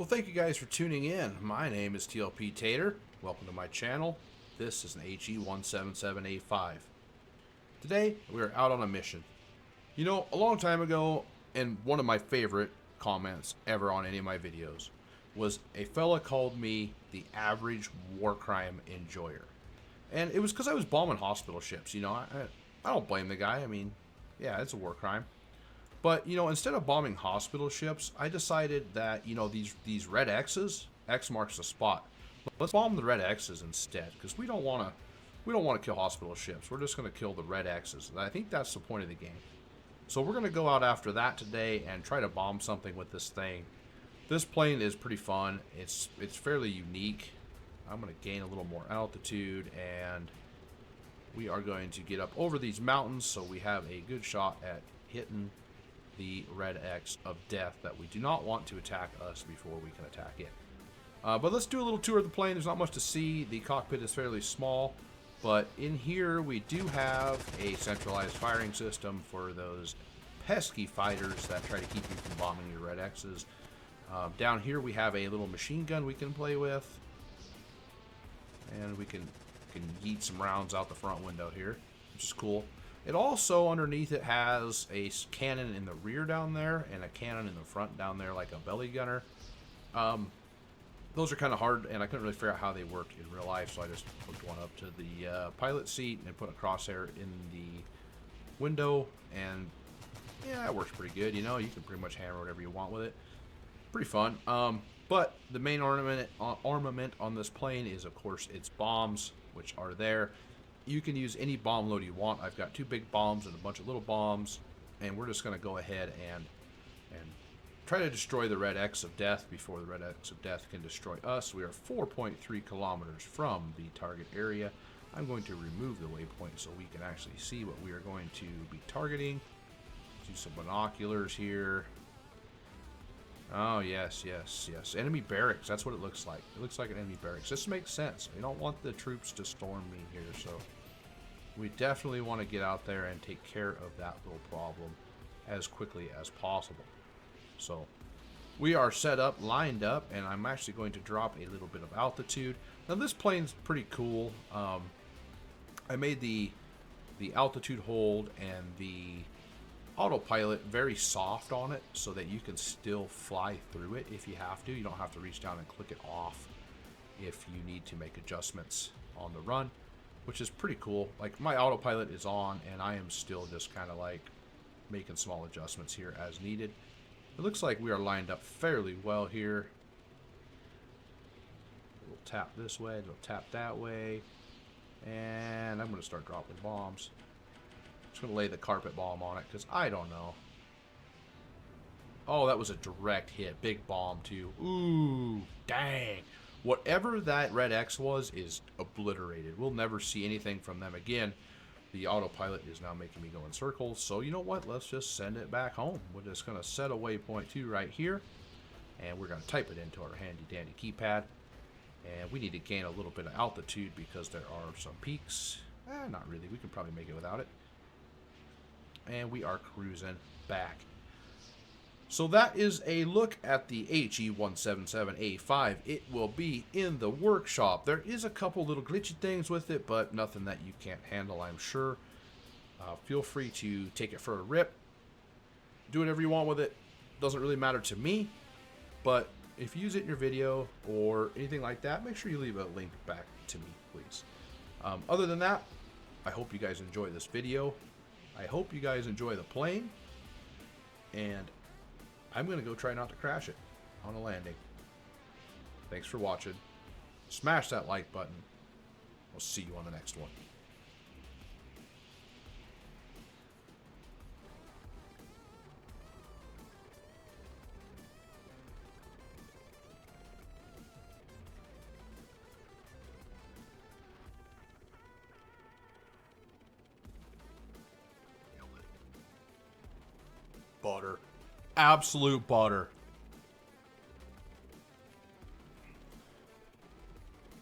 Well, thank you guys for tuning in. My name is TLP Tater. Welcome to my channel. This is an HE177A5. Today, we are out on a mission. You know, a long time ago, and one of my favorite comments ever on any of my videos, was a fella called me the average war crime enjoyer. And it was because I was bombing hospital ships, you know. I don't blame the guy. I mean, yeah, it's a war crime. But, you know, instead of bombing hospital ships, I decided that, you know, these red X's, X marks the spot. Let's bomb the red X's instead, because we don't want to kill hospital ships. We're just going to kill the red X's. And I think that's the point of the game. So we're going to go out after that today and try to bomb something with this thing. This plane is pretty fun. It's fairly unique. I'm going to gain a little more altitude, and we are going to get up over these mountains so we have a good shot at hitting the red X of death that we do not want to attack us before we can attack it. But let's do a little tour of the plane. There's not much to see. The cockpit is fairly small, but in here we do have a centralized firing system for those pesky fighters that try to keep you from bombing your red X's. Down here we have a little machine gun we can play with, and we can yeet some rounds out the front window here, which is cool. It also, underneath it, has a cannon in the rear down there and a cannon in the front down there, like a belly gunner. Those are kind of hard, and I couldn't really figure out how they worked in real life, so I just hooked one up to the pilot seat and put a crosshair in the window, and yeah, it works pretty good. You know, you can pretty much hammer whatever you want with it. Pretty fun. But the main armament on this plane is, of course, its bombs, which are there. You can use any bomb load you want. I've got 2 big bombs and a bunch of little bombs, and we're just going to go ahead and try to destroy the red X of death before the red X of death can destroy us. We are 4.3 kilometers from the target area. I'm going to remove the waypoint so we can actually see what we are going to be targeting. Do some binoculars here. Oh, yes. Enemy barracks. That's what it looks like. It looks like an enemy barracks. This makes sense. We don't want the troops to storm me here, so we definitely want to get out there and take care of that little problem as quickly as possible. So we are set up, lined up, and I'm actually going to drop a little bit of altitude. Now, this plane's pretty cool. I made the altitude hold and the autopilot very soft on it so that you can still fly through it if you have to. You don't have to reach down and click it off if you need to make adjustments on the run, which is pretty cool. Like, my autopilot is on, and I am still just kind of like making small adjustments here as needed. It looks like we are lined up fairly well here. We'll tap this way, we'll tap that way, and I'm going to start dropping bombs. Just going to lay the carpet bomb on it because I don't know. Oh, that was a direct hit. Big bomb, too. Ooh, dang. Whatever that red X was is obliterated. We'll never see anything from them again. The autopilot is now making me go in circles. So, you know what? Let's just send it back home. We're just going to set a waypoint 2 right here. And we're going to type it into our handy-dandy keypad. And we need to gain a little bit of altitude because there are some peaks. Not really. We can probably make it without it. And we are cruising back. So that is a look at the HE177A5. It will be in the workshop. There is a couple little glitchy things with it, but nothing that you can't handle, I'm sure. Feel free to take it for a rip. Do whatever you want with it. Doesn't really matter to me. But if you use it in your video or anything like that, make sure you leave a link back to me, please. Other than that, I hope you guys enjoy this video. I hope you guys enjoy the plane, and I'm going to go try not to crash it on a landing. Thanks for watching. Smash that like button. We'll see you on the next one. Butter. Absolute butter.